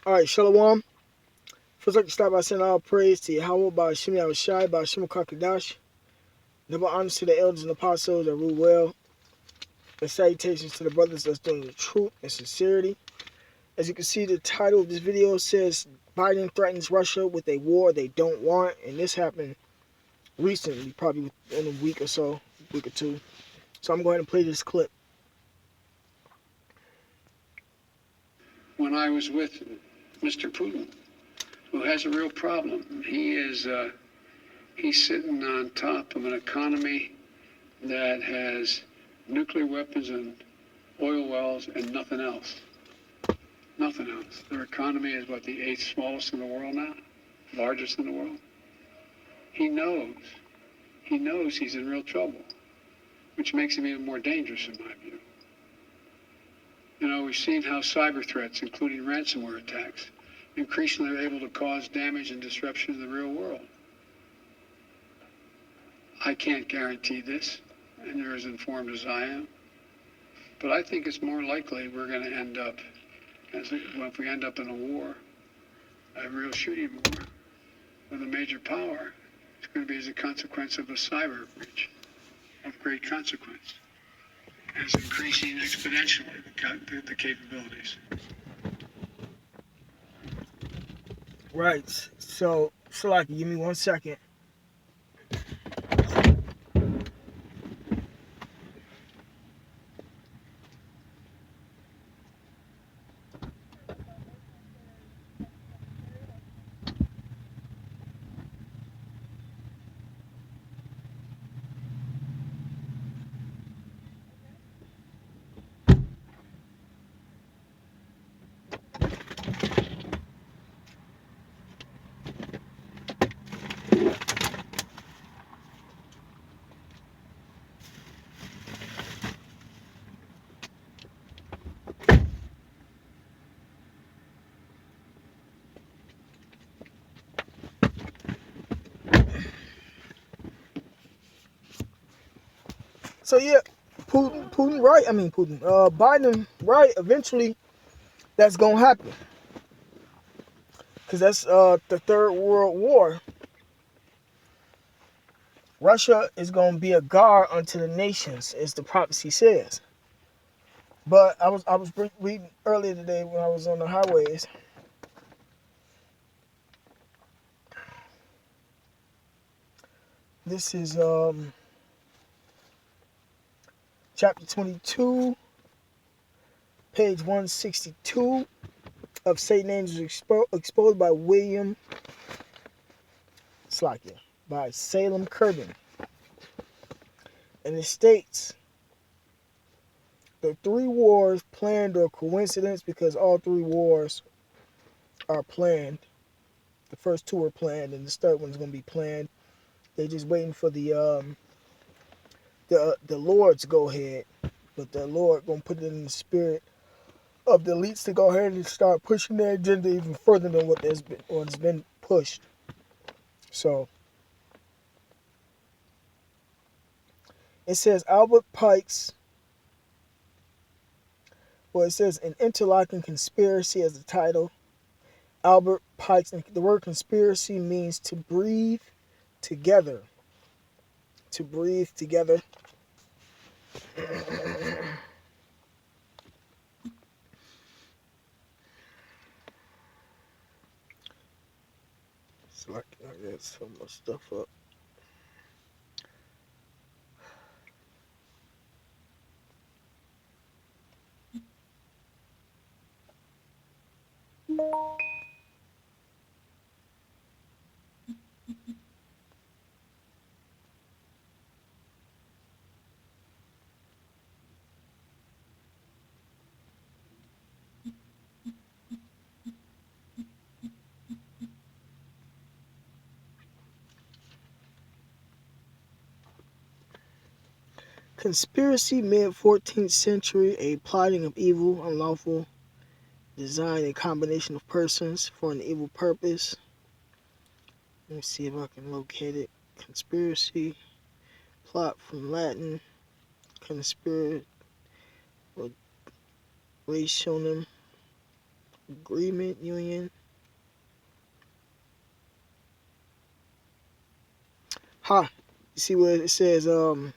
Alright, Shalom. First, I can start by saying all praise to Yahweh by Hashem Yahushai by Hashem Kakadash. Double honors to the elders and apostles that rule well. And salutations to the brothers that's doing the truth and sincerity. As you can see, the title of this video says Biden threatens Russia with a war they don't want. And this happened recently, probably in a week or so, week or two. So I'm going to play this clip. When I was with Mr. Putin, who has a real problem. He's sitting on top of an economy that has nuclear weapons and oil wells and nothing else. Nothing else. Their economy is what, the eighth smallest in the world now? Largest in the world? He knows he's in real trouble, which makes him even more dangerous in my view. You know, we've seen how cyber threats, including ransomware attacks, increasingly are able to cause damage and disruption in the real world. I can't guarantee this, and you're as informed as I am, but I think it's more likely we're going to end up, if we end up in a war, a real shooting war with a major power, it's going to be as a consequence of a cyber breach of great consequence. And it's increasing exponentially, the capabilities. Right. So, Salaki, give me 1 second. So yeah, Putin right. I mean Putin. Biden right. Eventually, that's gonna happen. Cause that's the Third World War. Russia is gonna be a guard unto the nations, as the prophecy says. But I was reading earlier today when I was on the highways. This is chapter 22, page 162 of Satan Angels exposed by William Slakia, by Salem Kirby. And it states, the three wars planned are coincidence because all three wars are planned. The first two are planned and the third one's going to be planned. They're just waiting for the Lord's go ahead. But the Lord going to put it in the spirit of the elites to go ahead and start pushing their agenda even further than what's been pushed. So it says Albert Pike's, well, it says an interlocking conspiracy as the title. Albert Pike's, the word conspiracy means to breathe together. To breathe together. So I got so much stuff up. Conspiracy, mid-14th century, a plotting of evil, unlawful design, a combination of persons for an evil purpose. Let me see if I can locate it. Conspiracy, plot from Latin, conspirationem, agreement, union. You see where it says from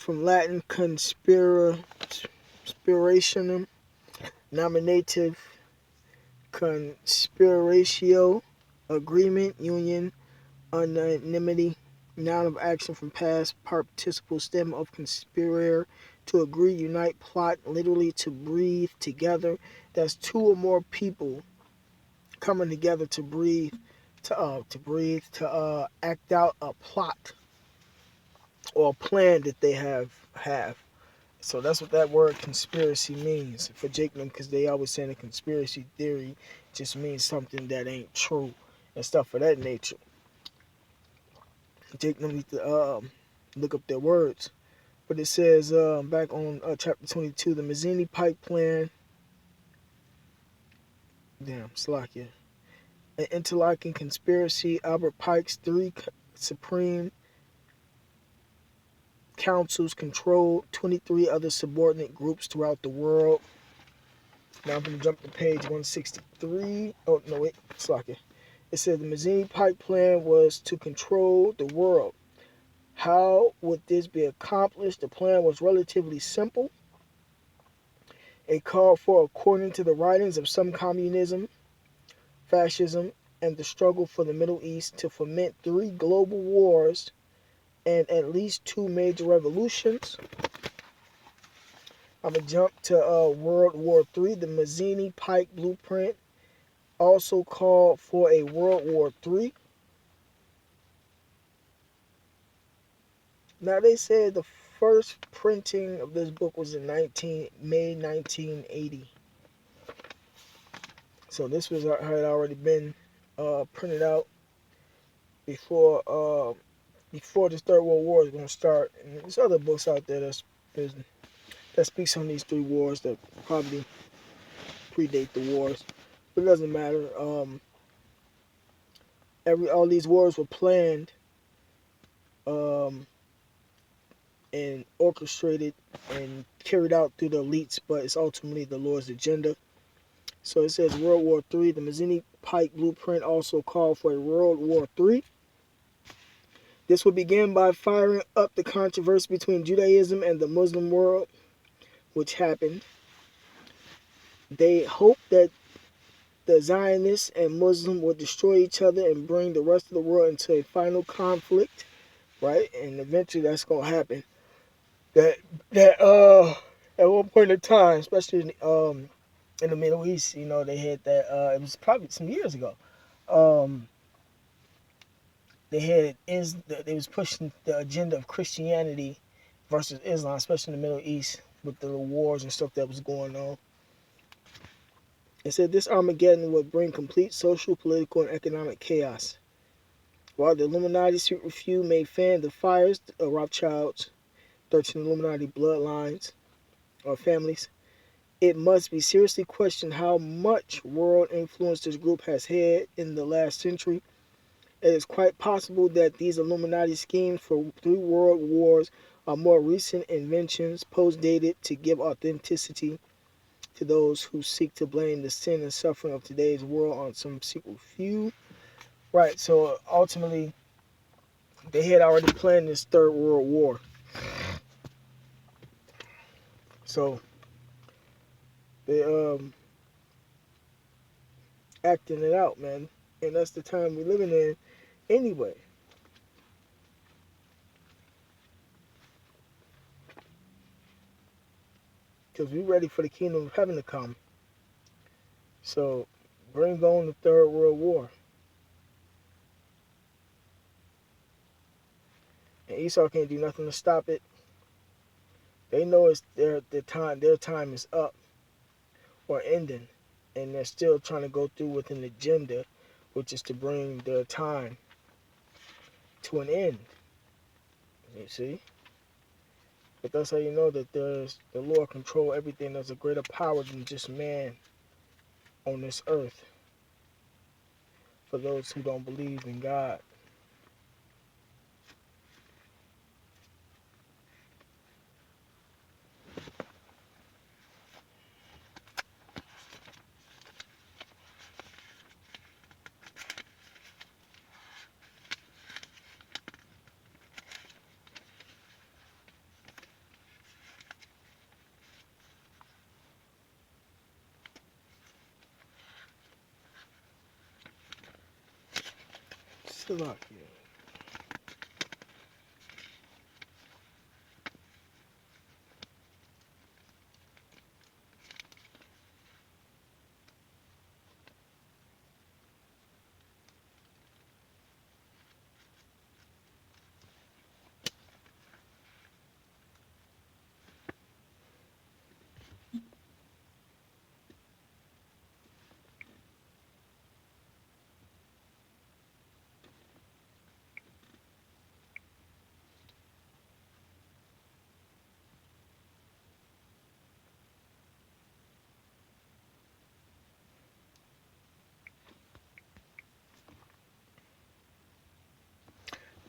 Latin conspirationum, nominative conspiratio, agreement, union, unanimity, noun of action from past participle stem of conspire, to agree, unite, plot, literally to breathe together. That's two or more people coming together to breathe, to act out a plot or a plan that they have. So that's what that word conspiracy means for Jacob, because they always saying a conspiracy theory just means something that ain't true and stuff of that nature. Jacob need to look up their words. But it says back on chapter 22, the Mazzini Pike Plan. Damn, Slovakia. An interlocking conspiracy. Albert Pike's three supreme councils controlled 23 other subordinate groups throughout the world. Now I'm going to jump to page 163. Oh, no, wait. Slovakia. It says the Mazzini Pike Plan was to control the world. How would this be accomplished? The plan was relatively simple. It called for, according to the writings of some, communism, fascism, and the struggle for the Middle East, to foment 3 global wars and at least 2 major revolutions. I'm going to jump to World War III. The Mazzini Pike Blueprint also called for a World War III. Now, they said the first printing of this book was in May 1980. So this had already been printed out before this Third World War is going to start. And there's other books out there that speaks on these 3 wars that probably predate the wars, but it doesn't matter. All these wars were planned and orchestrated and carried out through the elites, but it's ultimately the Lord's agenda. So it says World War III. The Mazzini Pike Blueprint also called for a World War III. This would begin by firing up the controversy between Judaism and the Muslim world, which happened. They hoped that the Zionists and Muslim would destroy each other and bring the rest of the world into a final conflict, right? And eventually that's going to happen. That at one point in time, especially in the Middle East, they had that. It was probably some years ago. They was pushing the agenda of Christianity versus Islam, especially in the Middle East, with the wars and stuff that was going on. It said this Armageddon would bring complete social, political, and economic chaos. While the Illuminati secret few may fan the fires of Rothschilds, 13 Illuminati bloodlines or families, it must be seriously questioned how much world influence this group has had in the last century. It is quite possible that these Illuminati schemes for 3 world wars are more recent inventions, post-dated, to give authenticity to those who seek to blame the sin and suffering of today's world on some secret few. Right, so ultimately, they had already planned this Third World War. So they acting it out, man. And that's the time we're living in anyway. Because we're ready for the kingdom of heaven to come. So bring on the Third World War. And Esau can't do nothing to stop it. They know it's their time is up or ending. And they're still trying to go through with an agenda, which is to bring their time to an end. You see? But that's how you know that the Lord control everything. There's a greater power than just man on this earth for those who don't believe in God. Salakia.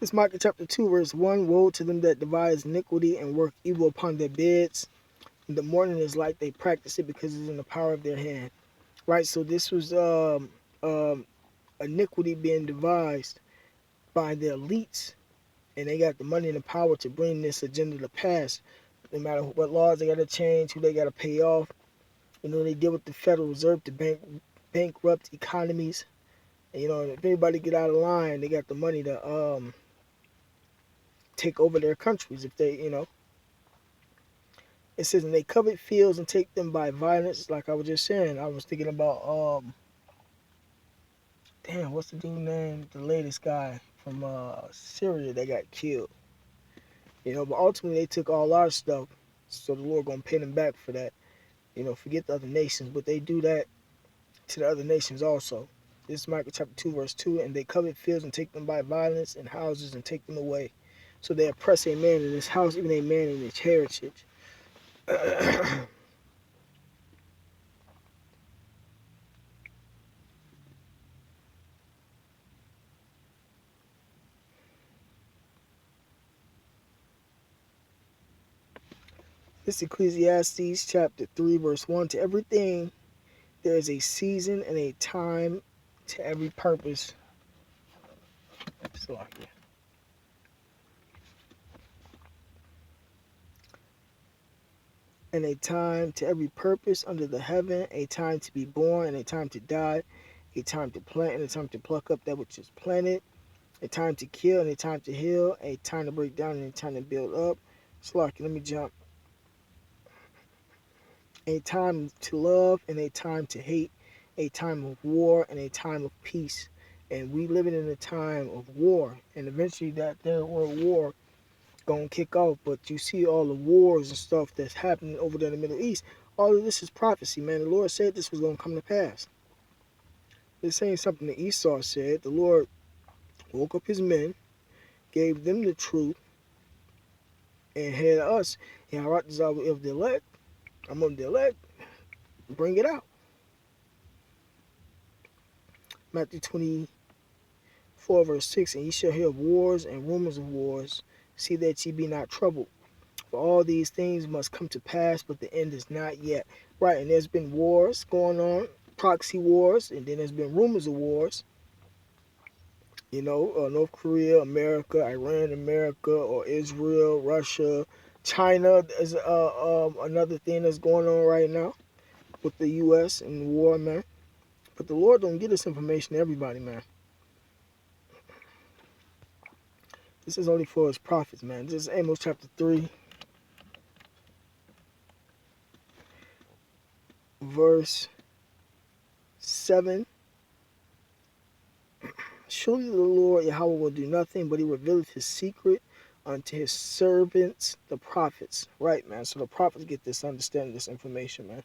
This Micah chapter 2, verse 1. Woe to them that devise iniquity and work evil upon their beds. In the morning is light, they practice it because it's in the power of their hand. Right, so this was iniquity being devised by the elites, and they got the money and the power to bring this agenda to pass. No matter what laws they got to change, who they got to pay off. You know, they deal with the Federal Reserve to bankrupt economies. And, you know, if anybody get out of line, they got the money to take over their countries. If they, you know, it says, and they covet fields and take them by violence. Like I was just saying, I was thinking about damn, what's the dude name? The latest guy from Syria that got killed. You know, but ultimately they took all our stuff, so the Lord gonna pay them back for that. You know, forget the other nations, but they do that to the other nations also. This is Micah chapter 2, verse 2. And they covet fields and take them by violence, and houses and take them away. So they oppress a man in his house, even a man in his heritage. This is Ecclesiastes chapter 3, verse 1. To everything there is a season and a time to every purpose. And a time to every purpose under the heaven, a time to be born and a time to die, a time to plant and a time to pluck up that which is planted, a time to kill and a time to heal, a time to break down and a time to build up. Let me jump. A time to love and a time to hate, a time of war and a time of peace. And we living in a time of war, and eventually that third world war gonna kick off. But you see all the wars and stuff that's happening over there in the Middle East. All of this is prophecy, man. The Lord said this was gonna come to pass. This ain't something that Esau said. The Lord woke up his men, gave them the truth, and had us. And I desire of the elect. I'm of the elect. Bring it out. Matthew 24, verse 6. And ye shall hear of wars and rumors of wars. See that ye be not troubled. For all these things must come to pass, but the end is not yet. Right, and there's been wars going on, proxy wars, and then there's been rumors of wars. You know, North Korea, America, Iran, America, or Israel, Russia, China is another thing that's going on right now with the U.S. and war, man. But the Lord don't give this information to everybody, man. This is only for his prophets, man. This is Amos chapter 3, verse 7. Surely the Lord Yahweh will do nothing, but he revealeth his secret unto his servants, the prophets. Right, man. So the prophets get this understanding, this information, man.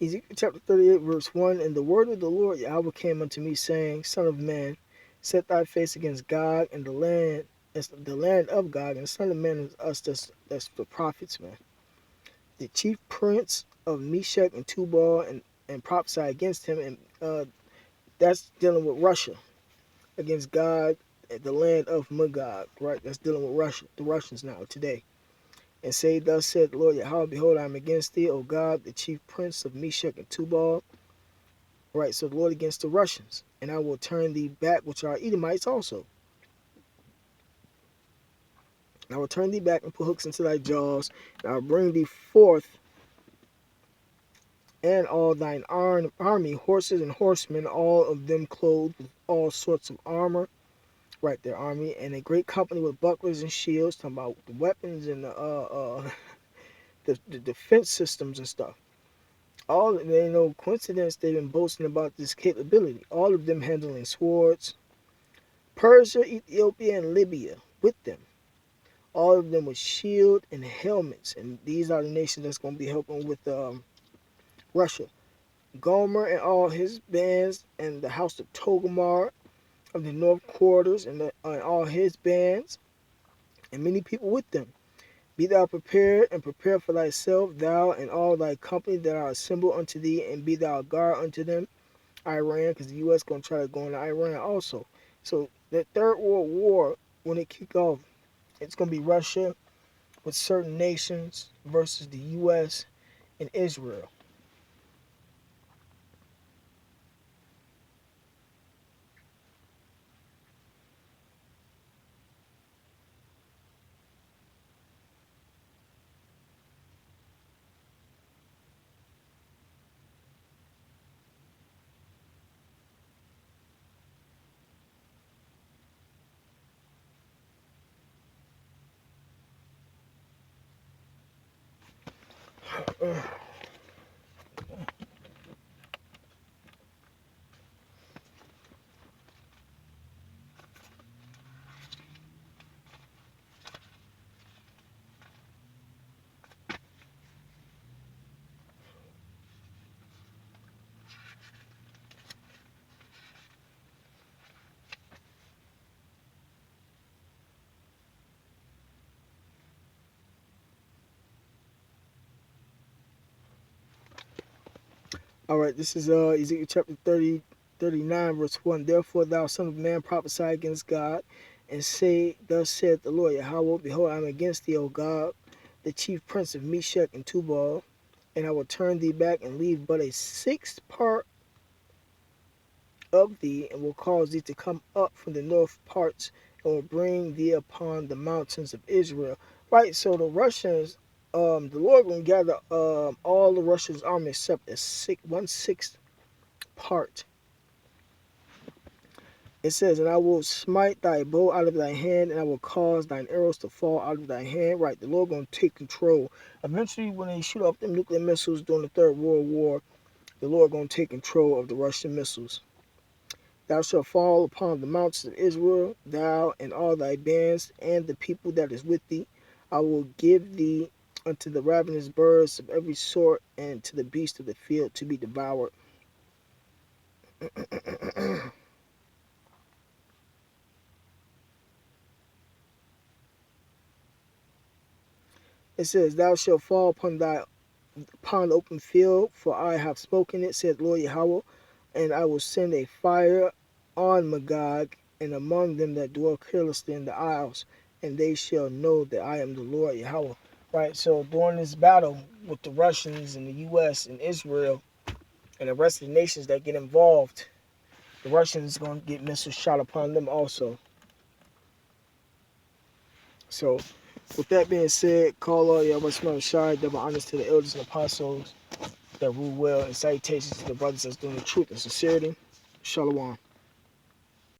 Ezekiel chapter 38, verse 1. And the word of the Lord Yahweh came unto me, saying, Son of man, set thy face against Gog and the land of Gog, and the son of man is us, that's the prophets, man. The chief prince of Meshach and Tubal, and and prophesy against him, and that's dealing with Russia against God, the land of Magog, right? That's dealing with Russia, the Russians now today. And say, thus said the Lord Yahweh, behold, I am against thee, O God, the chief prince of Meshach and Tubal. Right, so the Lord against the Russians, and I will turn thee back, which are Edomites also. I will turn thee back and put hooks into thy jaws, and I will bring thee forth, and all thine army, horses and horsemen, all of them clothed with all sorts of armor. Right, their army, and a great company with bucklers and shields, talking about the weapons and the defense systems and stuff. All, they no coincidence, they've been boasting about this capability. All of them handling swords. Persia, Ethiopia, and Libya with them. All of them with shield and helmets, and these are the nations that's going to be helping with Russia. Gomer and all his bands, and the house of Togomar of the north quarters, and all his bands, and many people with them. Be thou prepared, and prepare for thyself, thou and all thy company that are assembled unto thee, and be thou a guard unto them. Iran, because the U.S. going to try to go into Iran also. So the Third World War, when it kick off, it's going to be Russia with certain nations versus the U.S. and Israel. All right, this is Ezekiel chapter 39, verse 1. Therefore, thou son of man, prophesy against God, and say, thus saith the Lord Yahweh, behold, I am against thee, O God, the chief prince of Meshach and Tubal, and I will turn thee back and leave but a sixth part of thee, and will cause thee to come up from the north parts, and will bring thee upon the mountains of Israel. Right, so the Russians, the Lord will gather all the Russians' army except a 1/6 part. It says, and I will smite thy bow out of thy hand, and I will cause thine arrows to fall out of thy hand. Right, the Lord going to take control. Eventually, when they shoot off them nuclear missiles during the Third World War, the Lord going to take control of the Russian missiles. Thou shalt fall upon the mountains of Israel, thou and all thy bands, and the people that is with thee. I will give thee unto the ravenous birds of every sort, and to the beasts of the field to be devoured. It says, thou shalt fall upon the open field, for I have spoken it, said Lord Yahweh, and I will send a fire on Magog, and among them that dwell carelessly in the isles, and they shall know that I am the Lord Yahweh. Right, so during this battle with the Russians and the U.S. and Israel and the rest of the nations that get involved, the Russians going to get missiles shot upon them also. So, with that being said, call all Yahweh Shemel Shai, double honors to the elders and apostles that rule well, and salutations to the brothers that's doing the truth and sincerity. Shalom.